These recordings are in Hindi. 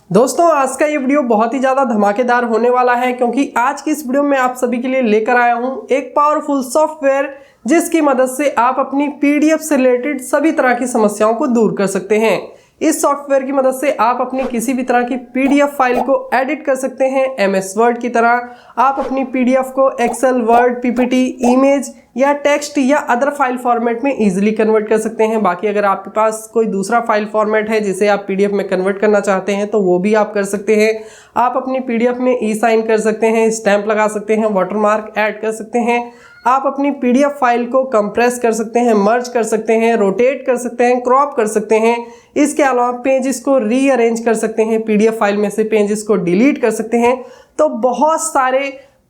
दोस्तों आज का ये वीडियो बहुत ही ज़्यादा धमाकेदार होने वाला है क्योंकि आज की इस वीडियो में आप सभी के लिए लेकर आया हूँ एक पावरफुल सॉफ्टवेयर जिसकी मदद से आप अपनी पीडीएफ से रिलेटेड सभी तरह की समस्याओं को दूर कर सकते हैं। इस सॉफ्टवेयर की मदद से आप अपनी किसी भी तरह की पीडीएफ फाइल को एडिट कर सकते हैं। एमएस वर्ड की तरह आप अपनी पीडीएफ को एक्सेल, वर्ड, पीपीटी, इमेज या टेक्स्ट या अदर फाइल फॉर्मेट में इजीली कन्वर्ट कर सकते हैं। बाकी अगर आपके पास कोई दूसरा फाइल फॉर्मेट है जिसे आप पीडीएफ में कन्वर्ट करना चाहते हैं तो वो भी आप कर सकते हैं। आप अपनी पीडीएफ में ई साइन कर सकते हैं, स्टैंप लगा सकते हैं, वाटरमार्क ऐड कर सकते हैं। आप अपनी पीडीएफ फाइल को कंप्रेस कर सकते हैं, मर्ज कर सकते हैं, रोटेट कर सकते हैं, क्रॉप कर सकते हैं। इसके अलावा पेजेस को रीअरेंज कर सकते हैं, पीडीएफ फाइल में से पेजेस को डिलीट कर सकते हैं। तो बहुत सारे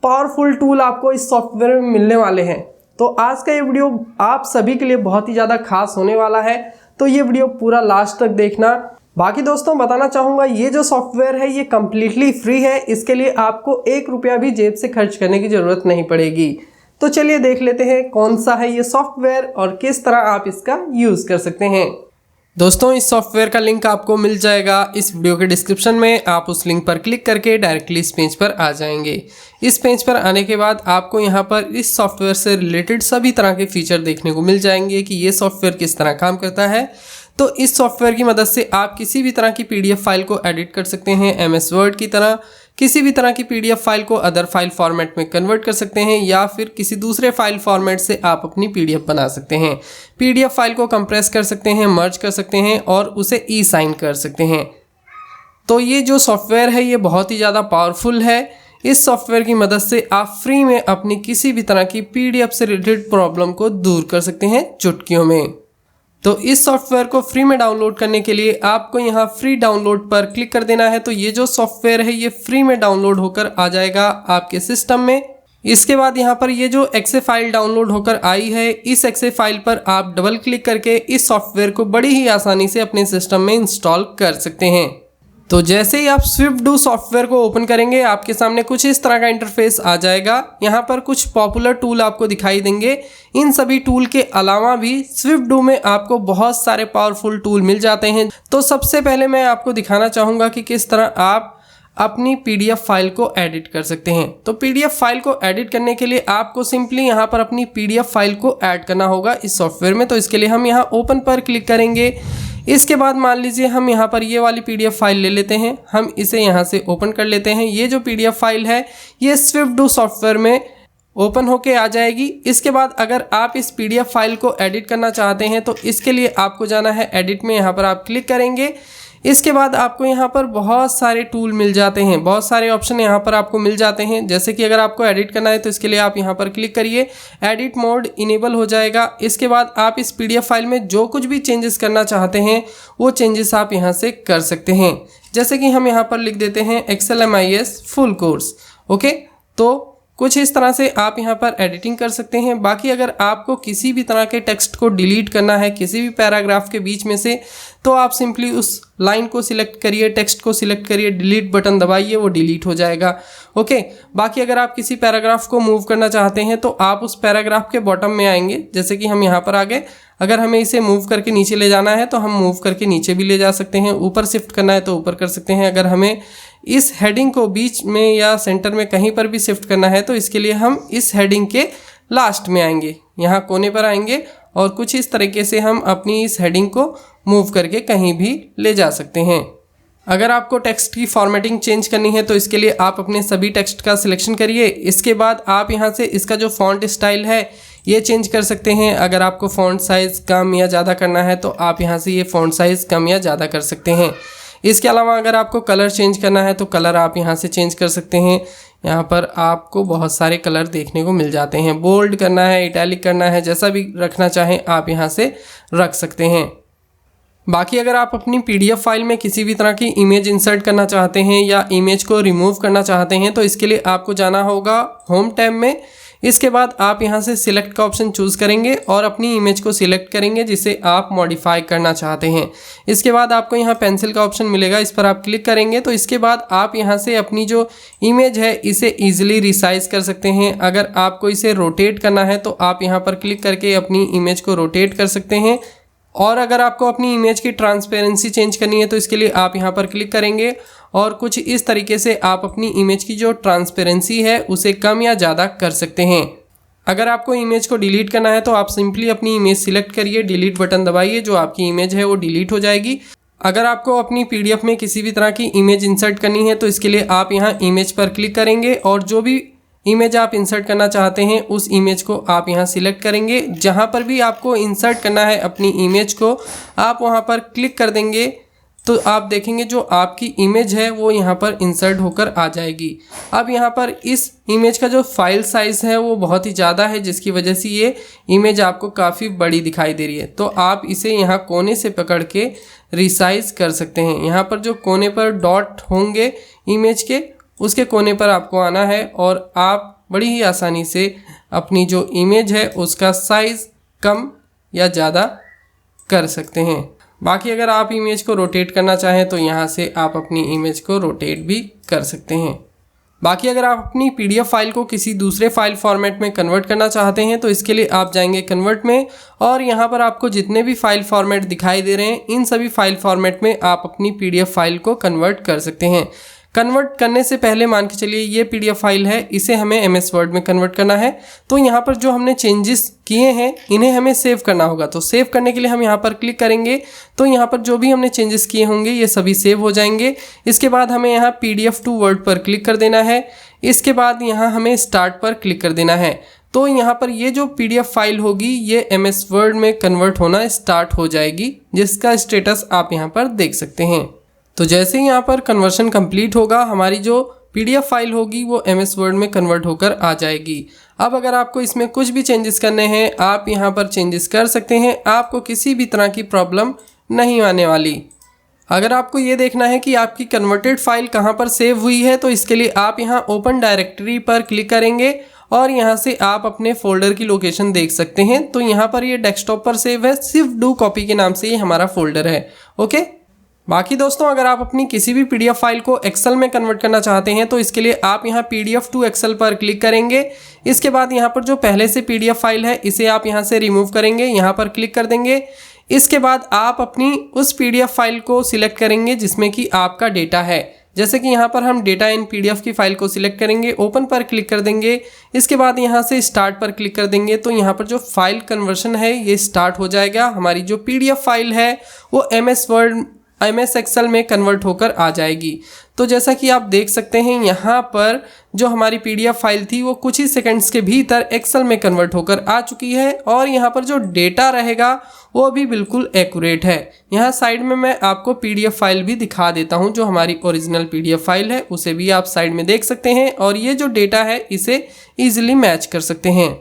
पावरफुल टूल आपको इस सॉफ्टवेयर में मिलने वाले हैं। तो आज का ये वीडियो आप सभी के लिए बहुत ही ज़्यादा खास होने वाला है, तो ये वीडियो पूरा लास्ट तक देखना। बाकी दोस्तों बताना चाहूँगा ये जो सॉफ्टवेयर है ये कम्प्लीटली फ्री है। इसके लिए आपको 1 रुपया भी जेब से खर्च करने की ज़रूरत नहीं पड़ेगी। तो चलिए देख लेते हैं कौन सा है ये सॉफ्टवेयर और किस तरह आप इसका यूज़ कर सकते हैं। दोस्तों इस सॉफ्टवेयर का लिंक आपको मिल जाएगा इस वीडियो के डिस्क्रिप्शन में। आप उस लिंक पर क्लिक करके डायरेक्टली इस पेज पर आ जाएंगे। इस पेज पर आने के बाद आपको यहाँ पर इस सॉफ्टवेयर से रिलेटेड सभी तरह के फीचर देखने को मिल जाएंगे कि ये सॉफ्टवेयर किस तरह काम करता है। तो इस सॉफ्टवेयर की मदद से आप किसी भी तरह की पीडीएफ फाइल को एडिट कर सकते हैं। एमएस वर्ड की तरह किसी भी तरह की पीडीएफ फाइल को अदर फाइल फॉर्मेट में कन्वर्ट कर सकते हैं या फिर किसी दूसरे फाइल फॉर्मेट से आप अपनी पीडीएफ बना सकते हैं। पीडीएफ फाइल को कंप्रेस कर सकते हैं, मर्ज कर सकते हैं और उसे ई साइन कर सकते हैं। तो ये जो सॉफ्टवेयर है ये बहुत ही ज़्यादा पावरफुल है। इस सॉफ्टवेयर की मदद से आप फ्री में अपनी किसी भी तरह की पीडीएफ से रिलेटेड प्रॉब्लम को दूर कर सकते हैं चुटकियों में। तो इस सॉफ्टवेयर को फ्री में डाउनलोड करने के लिए आपको यहाँ फ्री डाउनलोड पर क्लिक कर देना है। तो ये जो सॉफ्टवेयर है ये फ्री में डाउनलोड होकर आ जाएगा आपके सिस्टम में। इसके बाद यहाँ पर ये जो एक्से फाइल डाउनलोड होकर आई है, इस एक्से फाइल पर आप डबल क्लिक करके इस सॉफ्टवेयर को बड़ी ही आसानी से अपने सिस्टम में इंस्टॉल कर सकते हैं। तो जैसे ही आप स्विफ्टडो सॉफ्टवेयर को ओपन करेंगे आपके सामने कुछ इस तरह का इंटरफेस आ जाएगा। यहाँ पर कुछ पॉपुलर टूल आपको दिखाई देंगे। इन सभी टूल के अलावा भी स्विफ्टडो में आपको बहुत सारे पावरफुल टूल मिल जाते हैं। तो सबसे पहले मैं आपको दिखाना चाहूँगा कि किस तरह आप अपनी पीडीएफ फाइल को एडिट कर सकते हैं। तो पीडीएफ फाइल को एडिट करने के लिए आपको सिंपली यहाँ पर अपनी पीडीएफ फाइल को ऐड करना होगा इस सॉफ्टवेयर में। तो इसके लिए हम यहाँ ओपन पर क्लिक करेंगे। इसके बाद मान लीजिए हम यहाँ पर ये वाली पीडीएफ फाइल ले लेते हैं, हम इसे यहाँ से ओपन कर लेते हैं। ये जो पीडीएफ फाइल है ये स्विफ्टडो सॉफ्टवेयर में ओपन होके आ जाएगी। इसके बाद अगर आप इस पीडीएफ फाइल को एडिट करना चाहते हैं तो इसके लिए आपको जाना है एडिट में, यहाँ पर आप क्लिक करेंगे। इसके बाद आपको यहाँ पर बहुत सारे टूल मिल जाते हैं, बहुत सारे ऑप्शन यहाँ पर आपको मिल जाते हैं। जैसे कि अगर आपको एडिट करना है तो इसके लिए आप यहाँ पर क्लिक करिए, एडिट मोड इनेबल हो जाएगा। इसके बाद आप इस पीडीएफ फाइल में जो कुछ भी चेंजेस करना चाहते हैं वो चेंजेस आप यहाँ से कर सकते हैं। जैसे कि हम यहाँ पर लिख देते हैं Excel MIS full course. Okay, तो कुछ इस तरह से आप यहाँ पर एडिटिंग कर सकते हैं। बाकी अगर आपको किसी भी तरह के टेक्स्ट को डिलीट करना है किसी भी पैराग्राफ के बीच में से, तो आप सिंपली उस लाइन को सिलेक्ट करिए, टेक्स्ट को सिलेक्ट करिए, डिलीट बटन दबाइए, वो डिलीट हो जाएगा। ओके, बाकी अगर आप किसी पैराग्राफ को मूव करना चाहते हैं तो आप उस पैराग्राफ के बॉटम में आएंगे। जैसे कि हम यहाँ पर आ गए। अगर हमें इसे मूव करके नीचे ले जाना है तो हम मूव करके नीचे भी ले जा सकते हैं, ऊपर शिफ्ट करना है तो ऊपर कर सकते हैं। अगर हमें इस हेडिंग को बीच में या सेंटर में कहीं पर भी शिफ्ट करना है तो इसके लिए हम इस हेडिंग के लास्ट में आएंगे, यहाँ कोने पर आएंगे और कुछ इस तरीके से हम अपनी इस हेडिंग को मूव करके कहीं भी ले जा सकते हैं। अगर आपको टेक्स्ट की फॉर्मेटिंग चेंज करनी है तो इसके लिए आप अपने सभी टेक्स्ट का सिलेक्शन करिए। इसके बाद आप यहाँ से इसका जो फॉन्ट स्टाइल है ये चेंज कर सकते हैं। अगर आपको फॉन्ट साइज़ कम या ज़्यादा करना है तो आप यहाँ से ये फॉन्ट साइज़ कम या ज़्यादा कर सकते हैं। इसके अलावा अगर आपको कलर चेंज करना है तो कलर आप यहाँ से चेंज कर सकते हैं। यहाँ पर आपको बहुत सारे कलर देखने को मिल जाते हैं। बोल्ड करना है, इटैलिक करना है, जैसा भी रखना चाहें आप यहाँ से रख सकते हैं। बाकी अगर आप अपनी पीडीएफ फाइल में किसी भी तरह की इमेज इंसर्ट करना चाहते हैं या इमेज को रिमूव करना चाहते हैं तो इसके लिए आपको जाना होगा होम टैब में। इसके बाद आप यहाँ से सिलेक्ट का ऑप्शन चूज़ करेंगे और अपनी इमेज को सिलेक्ट करेंगे जिसे आप मॉडिफाई करना चाहते हैं। इसके बाद आपको यहाँ पेंसिल का ऑप्शन मिलेगा, इस पर आप क्लिक करेंगे तो इसके बाद आप यहाँ से अपनी जो इमेज है इसे ईजिली रिसाइज कर सकते हैं। अगर आपको इसे रोटेट करना है तो आप यहाँ पर क्लिक करके अपनी इमेज को रोटेट कर सकते हैं और अगर आपको अपनी इमेज की ट्रांसपेरेंसी चेंज करनी है तो इसके लिए आप यहाँ पर क्लिक करेंगे और कुछ इस तरीके से आप अपनी इमेज की जो ट्रांसपेरेंसी है उसे कम या ज़्यादा कर सकते हैं। अगर आपको इमेज को डिलीट करना है तो आप सिंपली अपनी इमेज सिलेक्ट करिए, डिलीट बटन दबाइए, जो आपकी इमेज है वो डिलीट हो जाएगी। अगर आपको अपनी पीडीएफ में किसी भी तरह की इमेज इंसर्ट करनी है तो इसके लिए आप यहाँ इमेज पर क्लिक करेंगे और जो भी इमेज आप इंसर्ट करना चाहते हैं उस इमेज को आप यहाँ सिलेक्ट करेंगे। जहाँ पर भी आपको इंसर्ट करना है अपनी इमेज को आप वहाँ पर क्लिक कर देंगे तो आप देखेंगे जो आपकी इमेज है वो यहाँ पर इंसर्ट होकर आ जाएगी। अब यहाँ पर इस इमेज का जो फाइल साइज़ है वो बहुत ही ज़्यादा है, जिसकी वजह से ये इमेज आपको काफ़ी बड़ी दिखाई दे रही है। तो आप इसे यहाँ कोने से पकड़ के रिसाइज कर सकते हैं। यहाँ पर जो कोने पर डॉट होंगे इमेज के, उसके कोने पर आपको आना है और आप बड़ी ही आसानी से अपनी जो इमेज है उसका साइज़ कम या ज़्यादा कर सकते हैं। बाकी अगर आप इमेज को रोटेट करना चाहें तो यहाँ से आप अपनी इमेज को रोटेट भी कर सकते हैं। बाकी अगर आप अपनी पीडीएफ फाइल को किसी दूसरे फाइल फॉर्मेट में कन्वर्ट करना चाहते हैं तो इसके लिए आप जाएंगे कन्वर्ट में और यहाँ पर आपको जितने भी फाइल फॉर्मेट दिखाई दे रहे हैं इन सभी फाइल फॉर्मेट में आप अपनी पीडीएफ फाइल को कन्वर्ट कर सकते हैं। कन्वर्ट करने से पहले मान के चलिए ये पीडीएफ फाइल है, इसे हमें एमएस वर्ड में कन्वर्ट करना है। तो यहाँ पर जो हमने चेंजेस किए हैं इन्हें हमें सेव करना होगा। तो सेव करने के लिए हम यहाँ पर क्लिक करेंगे तो यहाँ पर जो भी हमने चेंजेस किए होंगे ये सभी सेव हो जाएंगे। इसके बाद हमें यहाँ PDF टू वर्ड पर क्लिक कर देना है। इसके बाद यहाँ हमें स्टार्ट पर क्लिक कर देना है। तो यहाँ पर ये जो PDF फाइल होगी ये एमएस वर्ड में कन्वर्ट होना स्टार्ट हो जाएगी, जिसका स्टेटस आप यहाँ पर देख सकते हैं। तो जैसे ही यहाँ पर कन्वर्शन कंप्लीट होगा हमारी जो PDF फाइल होगी वो एमएस वर्ड में कन्वर्ट होकर आ जाएगी। अब अगर आपको इसमें कुछ भी चेंजेस करने हैं आप यहाँ पर चेंजेस कर सकते हैं, आपको किसी भी तरह की प्रॉब्लम नहीं आने वाली। अगर आपको ये देखना है कि आपकी कन्वर्टेड फाइल कहाँ पर सेव हुई है तो इसके लिए आप यहाँ ओपन डायरेक्टरी पर क्लिक करेंगे और यहाँ से आप अपने फोल्डर की लोकेशन देख सकते हैं। तो यहाँ पर ये डेस्कटॉप पर सेव है, सिर्फ डू कॉपी के नाम से ये हमारा फोल्डर है। ओके, बाकी दोस्तों अगर आप अपनी किसी भी पीडीएफ फाइल को एक्सेल में कन्वर्ट करना चाहते हैं तो इसके लिए आप यहाँ PDF टू एक्सेल पर क्लिक करेंगे। इसके बाद यहाँ पर जो पहले से पीडीएफ फाइल है इसे आप यहाँ से रिमूव करेंगे, यहाँ पर क्लिक कर देंगे। इसके बाद आप अपनी उस पीडीएफ फाइल को सिलेक्ट करेंगे जिसमें कि आपका डेटा है। जैसे कि यहाँ पर हम डेटा इन PDF की फाइल को सिलेक्ट करेंगे, ओपन पर क्लिक कर देंगे। इसके बाद यहाँ से स्टार्ट पर क्लिक कर देंगे तो यहाँ पर जो फाइल कन्वर्शन है ये स्टार्ट हो जाएगा। हमारी जो PDF फाइल है वो MS एक्सेल में कन्वर्ट होकर आ जाएगी। तो जैसा कि आप देख सकते हैं यहाँ पर जो हमारी PDF फाइल थी वो कुछ ही सेकंड्स के भीतर एक्सेल में कन्वर्ट होकर आ चुकी है और यहाँ पर जो डेटा रहेगा वो भी बिल्कुल एक्यूरेट है। यहाँ साइड में मैं आपको PDF फाइल भी दिखा देता हूँ, जो हमारी ओरिजिनल PDF फाइल है उसे भी आप साइड में देख सकते हैं और ये जो डेटा है इसे ईजिली मैच कर सकते हैं।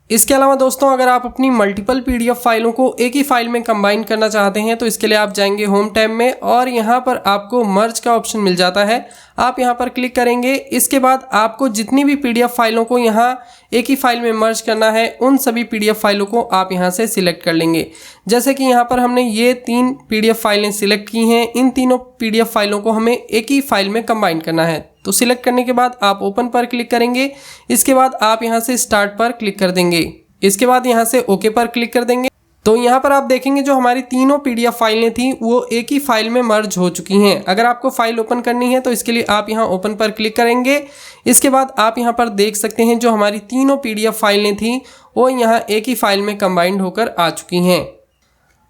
इसके अलावा दोस्तों अगर आप अपनी मल्टीपल PDF फाइलों को एक ही फाइल में कंबाइन करना चाहते हैं तो इसके लिए आप जाएंगे होम टैब में और यहाँ पर आपको मर्ज का ऑप्शन मिल जाता है, आप यहाँ पर क्लिक करेंगे। इसके बाद आपको जितनी भी PDF फाइलों को यहाँ एक ही फाइल में मर्ज करना है उन सभी PDF फाइलों को आप यहाँ से सिलेक्ट कर लेंगे। जैसे कि यहाँ पर हमने ये 3 PDF फाइलें सिलेक्ट की हैं, इन तीनों PDF फाइलों को हमें एक ही फाइल में कंबाइन करना है। तो सिलेक्ट करने के बाद आप ओपन पर क्लिक करेंगे। इसके बाद आप यहाँ से स्टार्ट पर क्लिक कर देंगे। इसके बाद यहाँ से ओके पर क्लिक कर देंगे। तो यहाँ पर आप देखेंगे जो हमारी तीनों PDF फाइलें थी वो एक ही फाइल में मर्ज हो चुकी हैं। अगर आपको फाइल ओपन करनी है तो इसके लिए आप यहाँ ओपन पर क्लिक करेंगे। इसके बाद आप यहाँ पर देख सकते हैं जो हमारी तीनों PDF फाइलें थी वो यहाँ एक ही फाइल में कंबाइंड होकर आ चुकी हैं।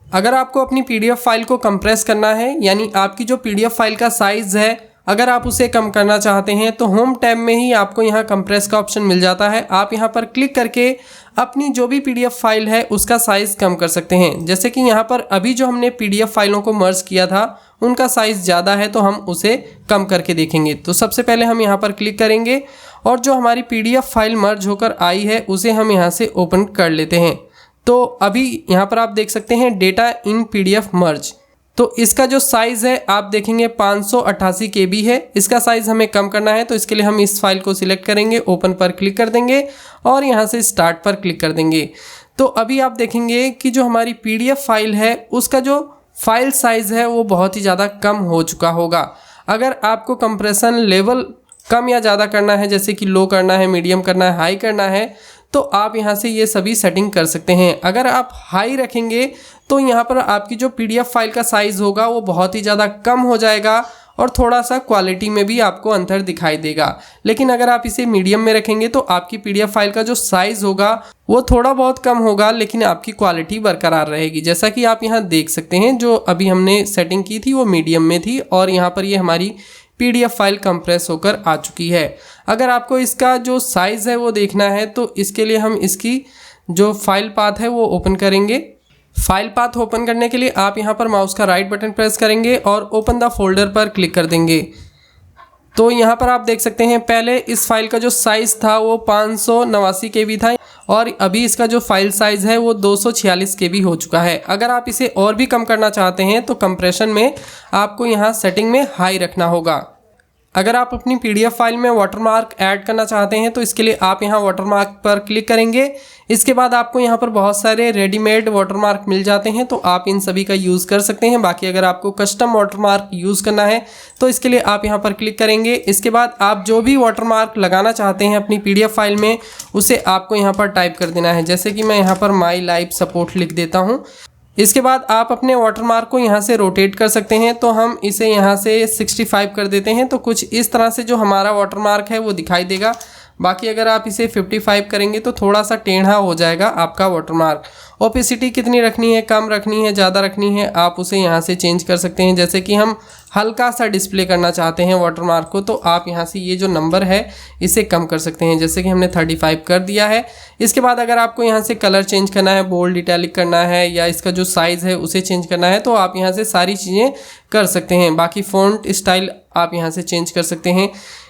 अगर आपको अपनी PDF फाइल को कंप्रेस करना है, यानी आपकी जो PDF फाइल का साइज़ है अगर आप उसे कम करना चाहते हैं तो होम टैब में ही आपको यहाँ कंप्रेस का ऑप्शन मिल जाता है। आप यहाँ पर क्लिक करके अपनी जो भी PDF फाइल है उसका साइज़ कम कर सकते हैं। जैसे कि यहाँ पर अभी जो हमने PDF फाइलों को मर्ज किया था उनका साइज़ ज़्यादा है तो हम उसे कम करके देखेंगे। तो सबसे पहले हम यहाँ पर क्लिक करेंगे और जो हमारी PDF फाइल मर्ज होकर आई है उसे हम यहाँ से ओपन कर लेते हैं। तो अभी यहाँ पर आप देख सकते हैं डेटा इन PDF मर्ज। तो इसका जो साइज़ है आप देखेंगे 588 KB है। इसका साइज़ हमें कम करना है तो इसके लिए हम इस फाइल को सिलेक्ट करेंगे, ओपन पर क्लिक कर देंगे और यहाँ से स्टार्ट पर क्लिक कर देंगे। तो अभी आप देखेंगे कि जो हमारी PDF फाइल है उसका जो फाइल साइज़ है वो बहुत ही ज़्यादा कम हो चुका होगा। अगर आपको कंप्रेशन लेवल कम या ज़्यादा करना है, जैसे कि लो करना है, मीडियम करना है, हाई करना है, तो आप यहाँ से ये सभी सेटिंग कर सकते हैं। अगर आप हाई रखेंगे तो यहाँ पर आपकी जो PDF फाइल का साइज़ होगा वो बहुत ही ज़्यादा कम हो जाएगा और थोड़ा सा क्वालिटी में भी आपको अंतर दिखाई देगा। लेकिन अगर आप इसे मीडियम में रखेंगे तो आपकी PDF फाइल का जो साइज़ होगा वो थोड़ा बहुत कम होगा, लेकिन आपकी क्वालिटी बरकरार रहेगी। जैसा कि आप यहाँ देख सकते हैं, जो अभी हमने सेटिंग की थी वो मीडियम में थी और यहाँ पर ये हमारी PDF फाइल कंप्रेस होकर आ चुकी है। अगर आपको इसका जो साइज़ है वो देखना है तो इसके लिए हम इसकी जो फाइल पाथ है वो ओपन करेंगे। फाइल पाथ ओपन करने के लिए आप यहाँ पर माउस का राइट बटन प्रेस करेंगे और ओपन द फोल्डर पर क्लिक कर देंगे। तो यहाँ पर आप देख सकते हैं पहले इस फाइल का जो साइज़ था वो 589 KB था और अभी इसका जो फाइल साइज़ है वो 246 KB हो चुका है। अगर आप इसे और भी कम करना चाहते हैं तो कंप्रेशन में आपको यहाँ सेटिंग में हाई रखना होगा। अगर आप अपनी PDF फाइल में वाटरमार्क ऐड करना चाहते हैं तो इसके लिए आप यहाँ वाटरमार्क पर क्लिक करेंगे। इसके बाद आपको यहाँ पर बहुत सारे रेडीमेड वाटरमार्क मिल जाते हैं, तो आप इन सभी का यूज़ कर सकते हैं। बाकी अगर आपको कस्टम वाटरमार्क यूज़ करना है तो इसके लिए आप यहाँ पर क्लिक करेंगे। इसके बाद आप जो भी वाटरमार्क लगाना चाहते हैं अपनी PDF फाइल में उसे आपको यहाँ पर टाइप कर देना है। जैसे कि मैं यहाँ पर माई लाइफ सपोर्ट लिख देता हूँ। इसके बाद आप अपने वाटरमार्क को यहाँ से रोटेट कर सकते हैं। तो हम इसे यहाँ से 65 कर देते हैं तो कुछ इस तरह से जो हमारा वाटरमार्क है वो दिखाई देगा। बाकी अगर आप इसे 55 करेंगे तो थोड़ा सा टेढ़ा हो जाएगा आपका वाटरमार्क। ओपेसिटी कितनी रखनी है, कम रखनी है, ज़्यादा रखनी है, आप उसे यहाँ से चेंज कर सकते हैं। जैसे कि हम हल्का सा डिस्प्ले करना चाहते हैं वाटरमार्क को तो आप यहाँ से ये जो नंबर है इसे कम कर सकते हैं। जैसे कि हमने 35 कर दिया है। इसके बाद अगर आपको यहाँ से कलर चेंज करना है, बोल्ड इटैलिक करना है या इसका जो साइज़ है उसे चेंज करना है तो आप यहाँ से सारी चीज़ें कर सकते हैं। बाकी फ़ॉन्ट स्टाइल आप यहाँ से चेंज कर सकते हैं।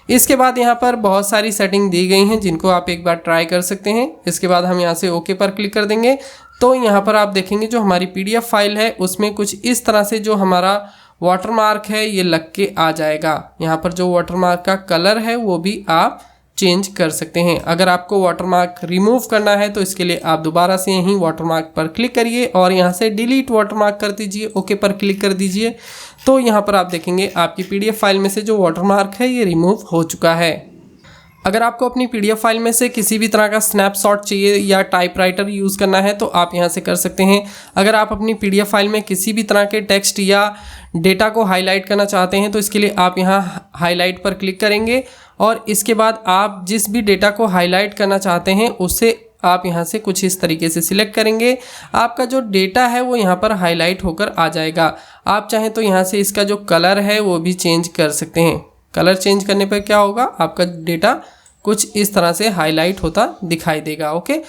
इसके बाद यहाँ पर बहुत सारी सेटिंग दी गई हैं जिनको आप एक बार ट्राई कर सकते हैं। इसके बाद हम यहाँ से ओके पर क्लिक कर देंगे तो यहाँ पर आप देखेंगे जो हमारी PDF फाइल है उसमें कुछ इस तरह से जो हमारा वाटरमार्क है ये लग के आ जाएगा। यहाँ पर जो वाटरमार्क का कलर है वो भी आप चेंज कर सकते हैं। अगर आपको वाटरमार्क रिमूव करना है तो इसके लिए आप दोबारा से यहीं वाटरमार्क पर क्लिक करिए और यहाँ से डिलीट वाटरमार्क कर दीजिए, ओके पर क्लिक कर दीजिए। तो यहाँ पर आप देखेंगे आपकी PDF फाइल में से जो वाटरमार्क है ये रिमूव हो चुका है। अगर आपको अपनी PDF फाइल में से किसी भी तरह का स्नैपशॉट चाहिए या टाइपराइटर यूज़ करना है तो आप यहाँ से कर सकते हैं। अगर आप अपनी PDF फाइल में किसी भी तरह के टेक्स्ट या डेटा को हाईलाइट करना चाहते हैं तो इसके लिए आप यहाँ हाईलाइट पर क्लिक करेंगे और इसके बाद आप जिस भी डेटा को हाईलाइट करना चाहते हैं उसे आप यहाँ से कुछ इस तरीके से सिलेक्ट करेंगे। आपका जो डेटा है वो यहाँ पर हाईलाइट होकर आ जाएगा। आप चाहें तो यहाँ से इसका जो कलर है वो भी चेंज कर सकते हैं। कलर चेंज करने पर क्या होगा, आपका डेटा कुछ इस तरह से हाईलाइट होता दिखाई देगा। ओके,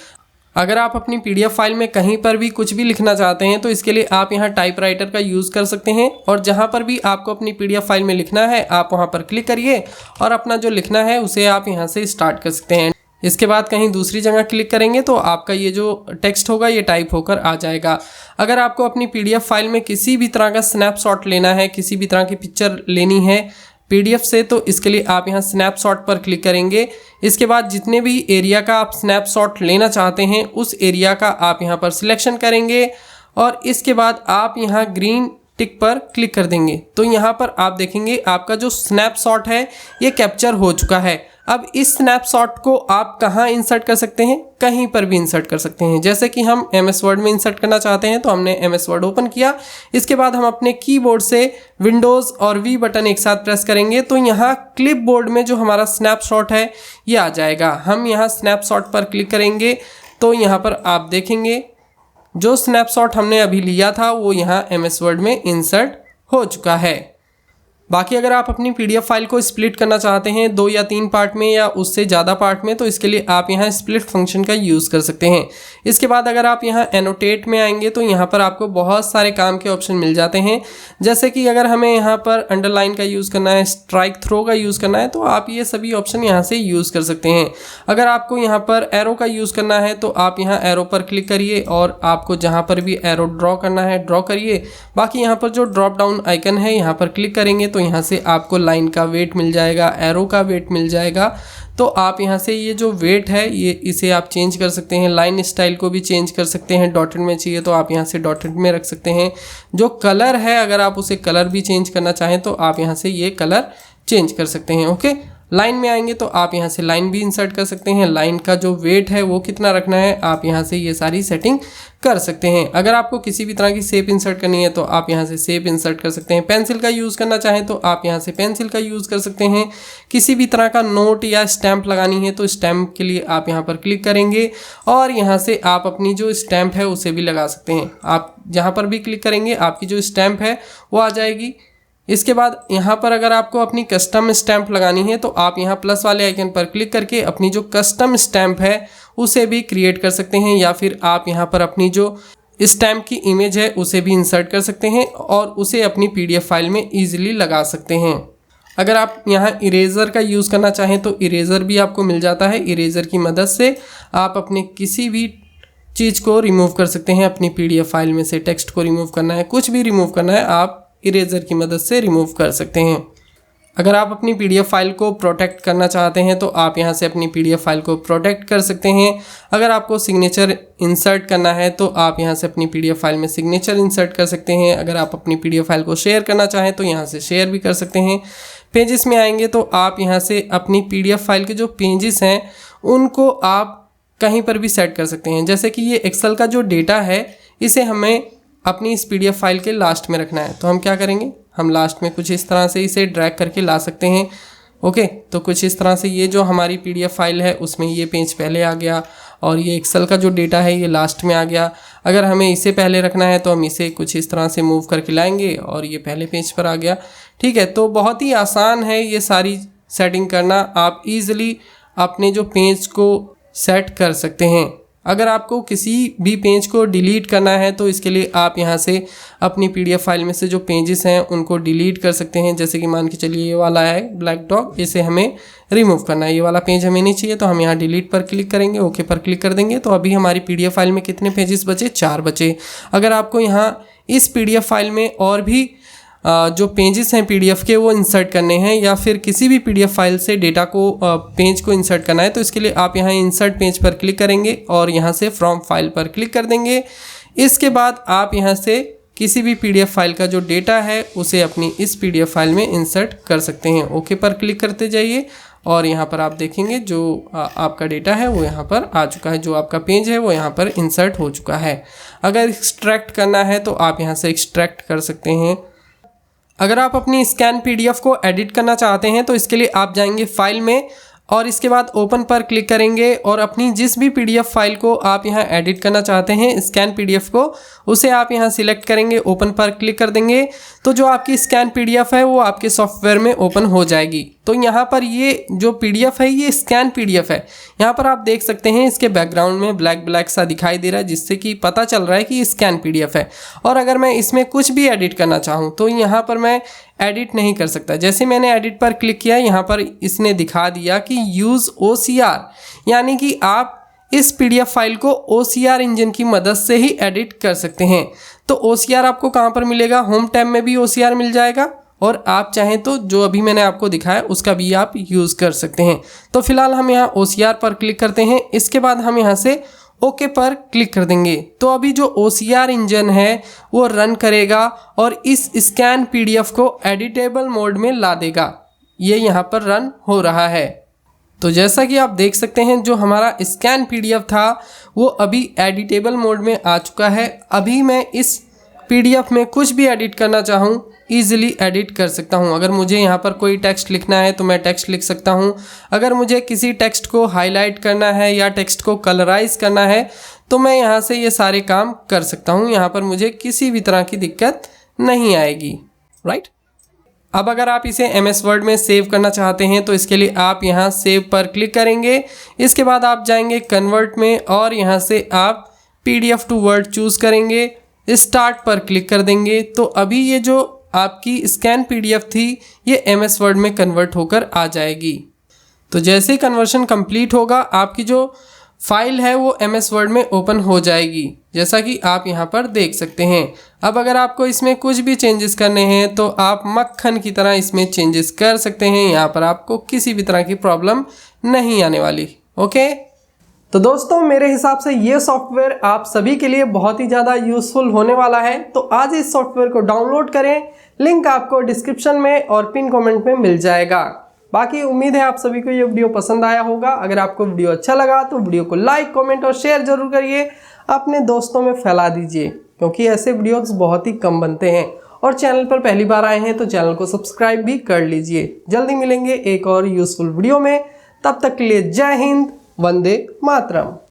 अगर आप अपनी PDF फाइल में कहीं पर भी कुछ भी लिखना चाहते हैं तो इसके लिए आप यहाँ टाइपराइटर का यूज़ कर सकते हैं और जहाँ पर भी आपको अपनी PDF फाइल में लिखना है आप वहाँ पर क्लिक करिए और अपना जो लिखना है उसे आप यहाँ से स्टार्ट कर सकते हैं। इसके बाद कहीं दूसरी जगह क्लिक करेंगे तो आपका ये जो टेक्स्ट होगा ये टाइप होकर आ जाएगा। अगर आपको अपनी PDF फाइल में किसी भी तरह का स्नैपशॉट लेना है, किसी भी तरह की पिक्चर लेनी है PDF से, तो इसके लिए आप यहाँ स्नैपशॉट पर क्लिक करेंगे। इसके बाद जितने भी एरिया का आप स्नैपशॉट लेना चाहते हैं उस एरिया का आप यहाँ पर सिलेक्शन करेंगे और इसके बाद आप यहाँ ग्रीन टिक पर क्लिक कर देंगे। तो यहाँ पर आप देखेंगे आपका जो स्नैपशॉट है ये कैप्चर हो चुका है। अब इस स्नैपशॉट को आप कहाँ इंसर्ट कर सकते हैं, कहीं पर भी इंसर्ट कर सकते हैं। जैसे कि हम MS वर्ड में इंसर्ट करना चाहते हैं तो हमने MS वर्ड ओपन किया। इसके बाद हम अपने कीबोर्ड से विंडोज़ और V बटन एक साथ प्रेस करेंगे तो यहाँ क्लिपबोर्ड में जो हमारा स्नैपशॉट है ये आ जाएगा। हम यहाँ स्नैपशॉट पर क्लिक करेंगे तो यहाँ पर आप देखेंगे जो स्नैपशॉट हमने अभी लिया था वो यहाँ MS वर्ड में इंसर्ट हो चुका है। बाकी अगर आप अपनी PDF फाइल को स्प्लिट करना चाहते हैं 2 या 3 पार्ट में या उससे ज़्यादा पार्ट में तो इसके लिए आप यहाँ स्प्लिट फंक्शन का यूज़ कर सकते हैं। इसके बाद अगर आप यहाँ एनोटेट में आएंगे तो यहाँ पर आपको बहुत सारे काम के ऑप्शन मिल जाते हैं। जैसे कि अगर हमें यहाँ पर अंडरलाइन का यूज़ करना है, स्ट्राइक थ्रो का यूज़ करना है तो आप ये सभी ऑप्शन यहाँ से यूज़ कर सकते हैं। अगर आपको यहाँ पर एरो का यूज़ करना है तो आप यहाँ एरो पर क्लिक करिए और आपको जहाँ पर भी एरो ड्रॉ करना है ड्रॉ करिए। बाकी यहाँ पर जो ड्रॉप डाउन आइकन है यहाँ पर क्लिक करेंगे तो यहाँ से आपको लाइन का वेट मिल जाएगा, एरो का वेट मिल जाएगा। तो आप यहाँ से ये जो वेट है ये इसे आप चेंज कर सकते हैं। लाइन स्टाइल को भी चेंज कर सकते हैं। डॉटेड में चाहिए तो आप यहाँ से डॉटेड में रख सकते हैं। जो कलर है अगर आप उसे कलर भी चेंज करना चाहें तो आप यहाँ से ये कलर चेंज कर सकते हैं। ओके, लाइन में आएंगे तो आप यहाँ से लाइन भी इंसर्ट कर सकते हैं। लाइन का जो वेट है वो कितना रखना है आप यहाँ से ये सारी सेटिंग कर सकते हैं। अगर आपको किसी भी तरह की शेप इंसर्ट करनी है तो आप यहाँ से शेप इंसर्ट कर सकते हैं। पेंसिल का यूज़ करना चाहें तो आप यहाँ से पेंसिल का यूज़ कर सकते हैं। किसी भी तरह का नोट या स्टैम्प लगानी है तो स्टैम्प के लिए आप यहाँ पर क्लिक करेंगे और यहाँ से आप अपनी जो स्टैम्प है उसे भी लगा सकते हैं। आप जहाँ पर भी क्लिक करेंगे आपकी जो स्टैम्प है वो आ जाएगी। इसके बाद यहाँ पर अगर आपको अपनी कस्टम स्टैम्प लगानी है तो आप यहाँ प्लस वाले आइकन पर क्लिक करके अपनी जो कस्टम स्टैम्प है उसे भी क्रिएट कर सकते हैं, या फिर आप यहाँ पर अपनी जो स्टैम्प की इमेज है उसे भी इंसर्ट कर सकते हैं और उसे अपनी PDF फाइल में ईजिली लगा सकते हैं। अगर आप यहाँ इरेज़र का यूज़ करना चाहें तो इरेज़र भी आपको मिल जाता है। इरेज़र की मदद से आप अपने किसी भी चीज़ को रिमूव कर सकते हैं। अपनी PDF फाइल में से टेक्स्ट को रिमूव करना है, कुछ भी रिमूव करना है, आप इरेज़र की मदद से रिमूव कर सकते हैं। अगर आप अपनी PDF फाइल को प्रोटेक्ट करना चाहते हैं तो आप यहाँ से अपनी PDF फाइल को प्रोटेक्ट कर सकते हैं। अगर आपको सिग्नेचर इंसर्ट करना है तो आप यहाँ से अपनी PDF फाइल में सिग्नेचर इंसर्ट कर सकते हैं। अगर आप अपनी PDF फाइल को शेयर करना चाहें तो यहाँ से शेयर भी कर सकते हैं। पेजेस में आएंगे तो आप यहाँ से अपनी PDF फाइल के जो पेजेस हैं उनको आप कहीं पर भी सेट कर सकते हैं। जैसे कि ये एक्सेल का जो डेटा है इसे हमें अपनी इस PDF फाइल के लास्ट में रखना है, तो हम क्या करेंगे, हम लास्ट में कुछ इस तरह से इसे ड्रैग करके ला सकते हैं। ओके, तो कुछ इस तरह से ये जो हमारी PDF फाइल है उसमें ये पेज पहले आ गया और ये एक्सेल का जो डेटा है ये लास्ट में आ गया। अगर हमें इसे पहले रखना है तो हम इसे कुछ इस तरह से मूव करके लाएंगे और ये पहले पेज पर आ गया। ठीक है, तो बहुत ही आसान है ये सारी सेटिंग करना। आप ईज़िली अपने जो पेज को सेट कर सकते हैं। अगर आपको किसी भी पेज को डिलीट करना है तो इसके लिए आप यहाँ से अपनी PDF फाइल में से जो पेजेस हैं उनको डिलीट कर सकते हैं। जैसे कि मान के चलिए ये वाला है ब्लैक डॉग, इसे हमें रिमूव करना है, ये वाला पेज हमें नहीं चाहिए, तो हम यहाँ डिलीट पर क्लिक करेंगे, ओके पर क्लिक कर देंगे। तो अभी हमारी PDF फाइल में कितने पेजेस बचे, 4 बचे। अगर आपको यहाँ इस PDF फाइल में और भी जो पेजेस हैं PDF के वो इंसर्ट करने हैं या फिर किसी भी PDF फाइल से डेटा को पेज को इंसर्ट करना है तो इसके लिए आप यहाँ इंसर्ट पेज पर क्लिक करेंगे और यहाँ से फ्रॉम फाइल पर क्लिक कर देंगे। इसके बाद आप यहाँ से किसी भी PDF फाइल का जो डेटा है उसे अपनी इस PDF फाइल में इंसर्ट कर सकते हैं। ओके पर क्लिक करते जाइए और यहाँ पर आप देखेंगे जो आपका डेटा है वो यहाँ पर आ चुका है, जो आपका पेज है वो यहाँ पर इंसर्ट हो चुका है। अगर एक्सट्रैक्ट करना है तो आप यहाँ से एक्सट्रैक्ट कर सकते हैं। अगर आप अपनी स्कैन PDF को एडिट करना चाहते हैं तो इसके लिए आप जाएंगे फाइल में और इसके बाद ओपन पर क्लिक करेंगे और अपनी जिस भी PDF फाइल को आप यहाँ एडिट करना चाहते हैं स्कैन PDF को, उसे आप यहाँ सिलेक्ट करेंगे, ओपन पर क्लिक कर देंगे तो जो आपकी स्कैन PDF है वो आपके सॉफ्टवेयर में ओपन हो जाएगी। तो यहाँ पर ये जो PDF है ये स्कैन PDF है। यहाँ पर आप देख सकते हैं इसके बैकग्राउंड में ब्लैक ब्लैक सा दिखाई दे रहा है जिससे कि पता चल रहा है कि ये स्कैन PDF है। और अगर मैं इसमें कुछ भी एडिट करना चाहूँ तो यहाँ पर मैं एडिट नहीं कर सकता। जैसे मैंने एडिट पर क्लिक किया यहाँ पर इसने दिखा दिया कि यूज़ OCR, यानी कि आप इस PDF फाइल को OCR इंजन की मदद से ही एडिट कर सकते हैं। तो OCR आपको कहाँ पर मिलेगा, होम टैब में भी OCR मिल जाएगा और आप चाहें तो जो अभी मैंने आपको दिखाया उसका भी आप यूज़ कर सकते हैं। तो फिलहाल हम यहाँ OCR पर क्लिक करते हैं। इसके बाद हम यहाँ से ओके पर क्लिक कर देंगे तो अभी जो OCR इंजन है वो रन करेगा और इस स्कैन PDF को एडिटेबल मोड में ला देगा। ये यहाँ पर रन हो रहा है। तो जैसा कि आप देख सकते हैं जो हमारा स्कैन PDF था वो अभी एडिटेबल मोड में आ चुका है। अभी मैं इस PDF में कुछ भी एडिट करना चाहूँ ईज़िली एडिट कर सकता हूँ। अगर मुझे यहाँ पर कोई टेक्स्ट लिखना है तो मैं टेक्स्ट लिख सकता हूँ। अगर मुझे किसी टेक्स्ट को हाईलाइट करना है या टेक्स्ट को कलराइज करना है तो मैं यहाँ से ये सारे काम कर सकता हूँ। यहाँ पर मुझे किसी भी तरह की दिक्कत नहीं आएगी, राइट। अब अगर आप इसे MS वर्ड में सेव करना चाहते हैं तो इसके लिए आप यहाँ सेव पर क्लिक करेंगे। इसके बाद आप जाएंगे कन्वर्ट में और यहाँ से आप PDF टू वर्ड चूज़ करेंगे, स्टार्ट पर क्लिक कर देंगे। तो अभी ये जो आपकी स्कैन PDF थी ये MS वर्ड में कन्वर्ट होकर आ जाएगी। तो जैसे ही कन्वर्शन कंप्लीट होगा आपकी जो फाइल है वो MS वर्ड में ओपन हो जाएगी, जैसा कि आप यहाँ पर देख सकते हैं। अब अगर आपको इसमें कुछ भी चेंजेस करने हैं तो आप मक्खन की तरह इसमें चेंजेस कर सकते हैं। यहाँ पर आपको किसी भी तरह की प्रॉब्लम नहीं आने वाली। ओके, तो दोस्तों मेरे हिसाब से ये सॉफ्टवेयर आप सभी के लिए बहुत ही ज़्यादा यूज़फुल होने वाला है। तो आज इस सॉफ्टवेयर को डाउनलोड करें, लिंक आपको डिस्क्रिप्शन में और पिन कमेंट में मिल जाएगा। बाकी उम्मीद है आप सभी को ये वीडियो पसंद आया होगा। अगर आपको वीडियो अच्छा लगा तो वीडियो को लाइक, कमेंट और शेयर जरूर करिए, अपने दोस्तों में फैला दीजिए, क्योंकि ऐसे वीडियोस बहुत ही कम बनते हैं। और चैनल पर पहली बार आए हैं तो चैनल को सब्सक्राइब भी कर लीजिए। जल्दी मिलेंगे एक और यूजफुल वीडियो में, तब तक के लिए जय हिंद, वंदे मातरम।